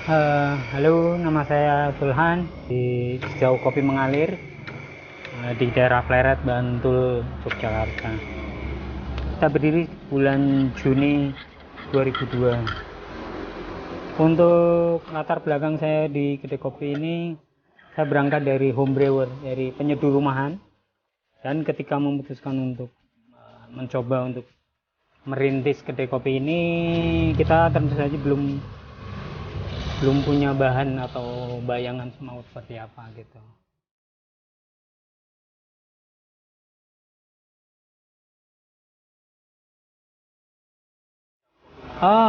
Halo, nama saya Sulhan di Sejauh Kopi Mengalir di daerah Pleret, Bantul, Yogyakarta. Kita berdiri bulan Juni 2002. Untuk latar belakang saya di kedai kopi ini, saya berangkat dari home brewer, dari penyeduh rumahan, dan ketika memutuskan untuk mencoba untuk merintis kedai kopi ini, kita tentu saja belum punya bahan atau bayangan mau seperti apa gitu.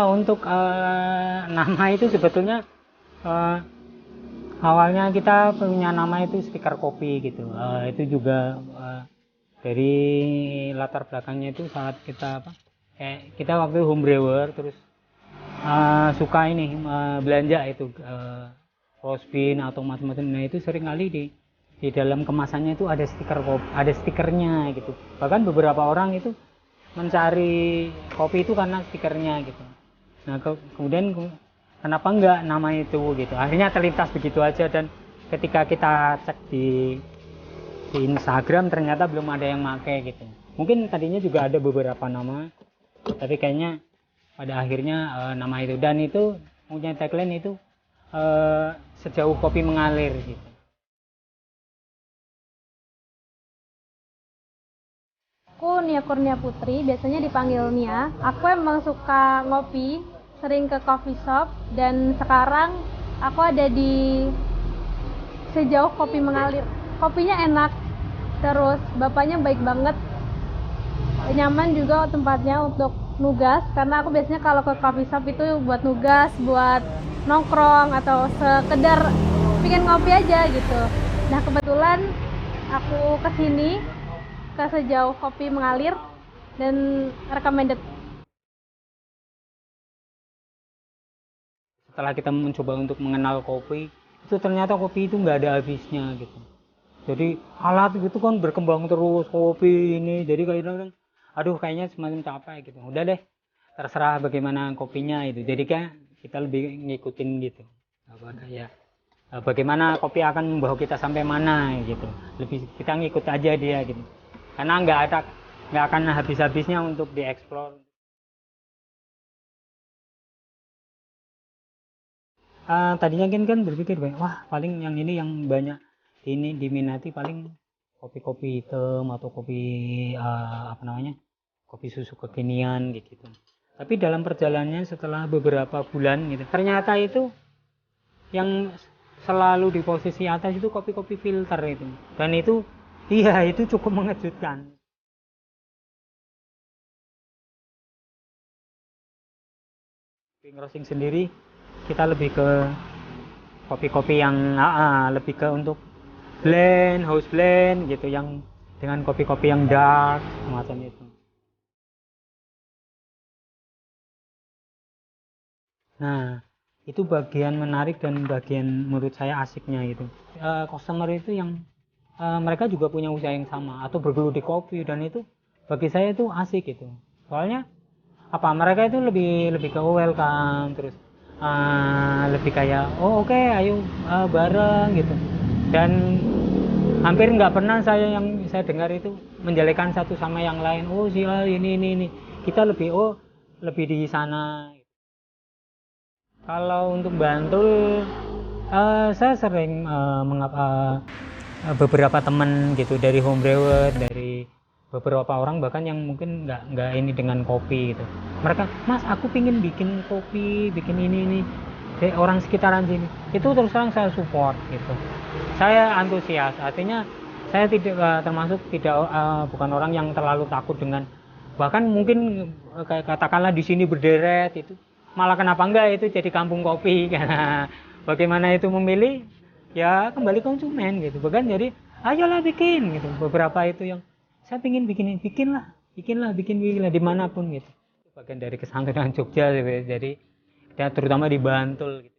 Untuk nama itu sebetulnya awalnya kita punya nama itu stiker kopi gitu. Itu juga dari latar belakangnya itu saat kita kayak kita waktu home brewer terus suka ini belanja itu rose bean atau macam-macam. Nah itu sering kali di dalam kemasannya itu ada stiker kopi, ada stikernya gitu. Bahkan beberapa orang itu mencari kopi itu karena stikernya gitu. Nah kemudian kenapa enggak nama itu gitu. Akhirnya terlintas begitu aja, dan ketika kita cek di Instagram ternyata belum ada yang pakai gitu. Mungkin tadinya juga ada beberapa nama, tapi kayaknya pada akhirnya nama itu, dan itu punya tagline itu sejauh kopi mengalir gitu. Aku Nia Kurnia Putri, biasanya dipanggil Nia. Aku emang suka ngopi, sering ke coffee shop, dan sekarang aku ada di Sejauh Kopi Mengalir. Kopinya enak, terus bapaknya baik banget, nyaman juga tempatnya untuk nugas, karena aku biasanya kalau ke coffee shop itu buat nugas, buat nongkrong, atau sekedar pingin ngopi aja gitu. Nah kebetulan aku kesini ke Sejauh Kopi Mengalir dan recommended. Setelah kita mencoba untuk mengenal kopi, itu ternyata kopi itu nggak ada habisnya gitu. Jadi alat itu kan berkembang terus, kopi ini, jadi kadang aduh kayaknya semakin capek gitu. Udah deh, terserah bagaimana kopinya itu. Jadi kan kita lebih ngikutin gitu. Apa kayak bagaimana kopi akan membawa kita sampai mana gitu. Lebih kita ngikut aja dia gitu. Karena nggak akan habis-habisnya untuk dieksplor. Tadinya kan berpikir, wah paling yang ini yang banyak ini diminati paling kopi-kopi hitam atau kopi apa namanya, kopi susu kekinian gitu. Tapi dalam perjalanannya setelah beberapa bulan gitu, ternyata itu yang selalu di posisi atas itu kopi-kopi filter itu, dan itu iya itu cukup mengejutkan. Kopi roasting sendiri kita lebih ke kopi-kopi yang lebih ke untuk blend, house blend gitu, yang dengan kopi-kopi yang dark semacam itu. Nah, itu bagian menarik dan bagian menurut saya asiknya gitu. Customer itu yang mereka juga punya usaha yang sama atau bergelut di kopi, dan itu bagi saya itu asik gitu. Soalnya apa, mereka itu lebih lebih ke welcome, terus lebih kayak oh oke, ayo bareng gitu. Dan hampir nggak pernah saya dengar itu menjelekan satu sama yang lain. Oh sila ini kita lebih lebih di sana. Kalau untuk Bantul, saya sering beberapa teman gitu dari home brewer, dari beberapa orang bahkan yang mungkin nggak ini dengan kopi gitu. Mereka, Mas, aku pingin bikin kopi, bikin ini dari orang sekitaran sini. Itu terus terang saya support gitu. Saya antusias, artinya saya tidak termasuk tidak bukan orang yang terlalu takut dengan, bahkan mungkin kayak katakanlah di sini berderet itu malah kenapa enggak itu jadi kampung kopi. Karena bagaimana itu memilih ya kembali konsumen gitu, bahkan jadi ayolah bikin gitu. Beberapa itu yang saya pingin bikinlah dimanapun gitu, bagian dari kesantunan Jogja, jadi ya terutama di Bantul gitu.